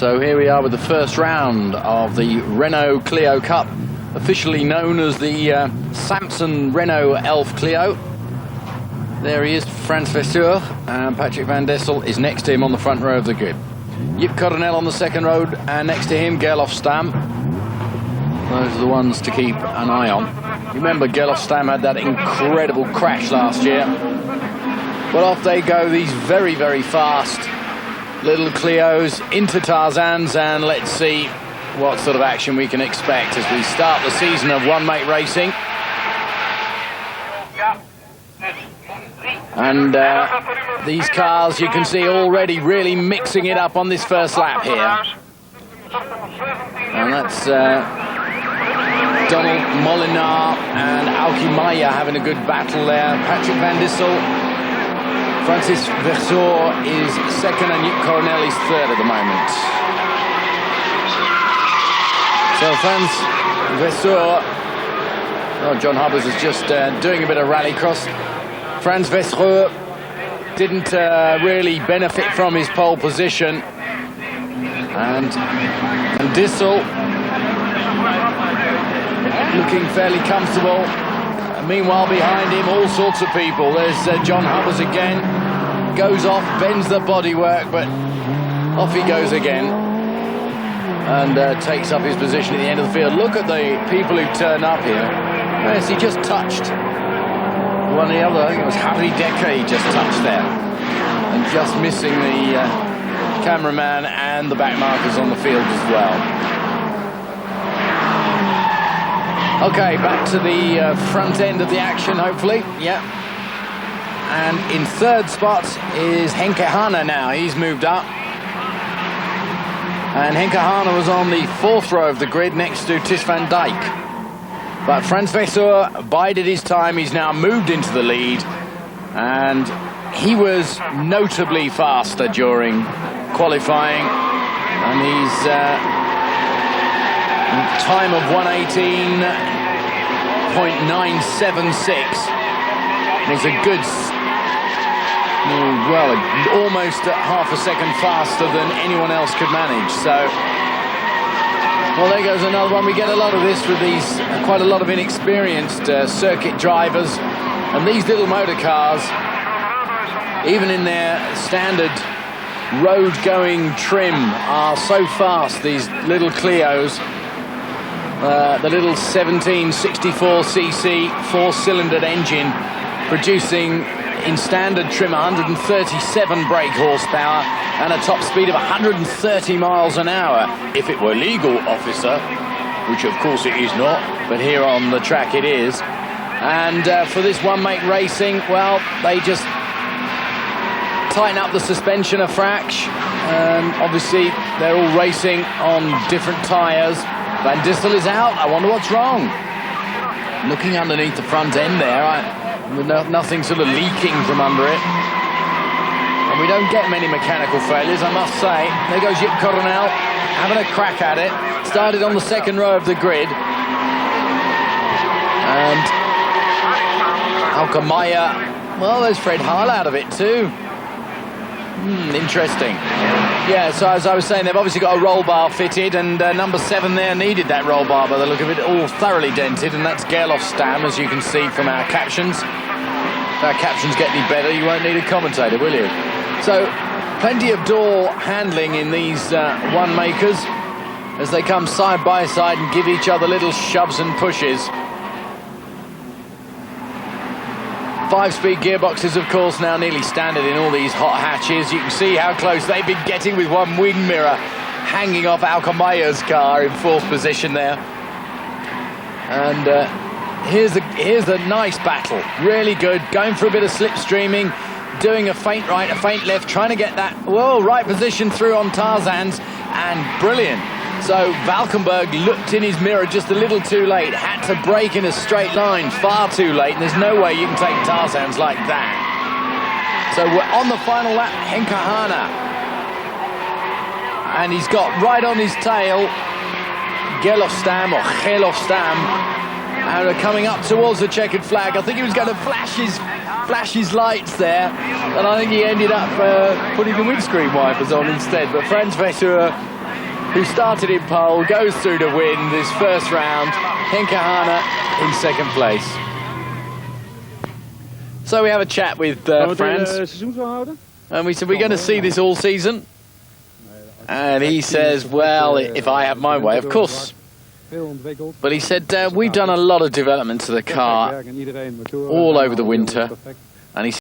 So here we are with the first round of the Renault Clio Cup, officially known as the Samson Renault Elf Clio. There he is, Frans Verseur, and Patrick van Dessel is next to him on the front row of the grid. Jip Coronel on the second row, and next to him, Gerlof Stam. Those are the ones to keep an eye on. Remember, Gerlof Stam had that incredible crash last year. But off they go, these very, very fast little Clios into Tarzans, and let's see what sort of action we can expect as we start the season of one-mate racing. And these cars, you can see already really mixing it up on this first lap here. And that's Donald Molinar and Auki Maya having a good battle there. Patrick van Dessel, Francis Verseur is second, and Jip Coronel is third at the moment. So Frans Verseur, oh, John Hubbers is just doing a bit of rallycross. Frans Verseur didn't really benefit from his pole position. And Dissel looking fairly comfortable. Meanwhile, behind him, all sorts of people. There's John Hubbers again. Goes off, bends the bodywork, but off he goes again. And takes up his position at the end of the field. Look at the people who turn up here. Yes, he just touched one or the other. I think it was Harry Decker he just touched there. And just missing the cameraman and the back markers on the field as well. Okay, back to the front end of the action, hopefully. Yeah. And in third spot is Henke Hane now. He's moved up. And Henke Hane was on the fourth row of the grid next to Tis van Dijk. But Frans Verseur bided his time. He's now moved into the lead. And he was notably faster during qualifying. And he's time of 1:18.976 was a good, well, almost half a second faster than anyone else could manage. So, well, there goes another one. We get a lot of this with these, quite a lot of inexperienced circuit drivers. And these little motor cars, even in their standard road-going trim, are so fast, these little Clios. The little 1764cc four-cylindered engine producing in standard trim 137 brake horsepower and a top speed of 130 miles an hour. If it were legal, officer, which of course it is not, but here on the track it is. And for this one-mate racing, well, they just tighten up the suspension a fraction. Obviously, they're all racing on different tyres. Van Dissel is out. I wonder what's wrong. Looking underneath the front end there, nothing sort of leaking from under it. And we don't get many mechanical failures, I must say. There goes Jip Coronel, having a crack at it. Started on the second row of the grid. And Alkamaya, well, there's Fred Harl out of it too. Interesting. Yeah, so as I was saying, they've obviously got a roll bar fitted, and number 7 there needed that roll bar by the look of it, all thoroughly dented, and that's Gerlof Stam, as you can see from our captions. If our captions get any better, you won't need a commentator, will you? So, plenty of door handling in these one makers as they come side by side and give each other little shoves and pushes. 5-speed gearboxes, of course, now nearly standard in all these hot hatches. You can see how close they've been getting with one wing mirror hanging off Alkamaya's car in fourth position there. And here's a nice battle, really good, going for a bit of slipstreaming, doing a feint right, a feint left, trying to get that, whoa, right position through on Tarzans, and brilliant. So Valkenburg looked in his mirror just a little too late, had to brake in a straight line far too late, and there's no way you can take Tarzans like that. So we're on the final lap, Henke Hane. And he's got right on his tail Gerlof Stam, or Gerlof Stam, and are coming up towards the checkered flag. I think he was going to flash his lights there, and I think he ended up putting the windscreen wipers on instead. But Frans Verseur who started in pole, goes through to win this first round. Henke Hane in second place. So we have a chat with Frans. And we said, we're going to see this all season? And he says, well, if I have my way, of course. But he said, we've done a lot of development to the car all over the winter. And he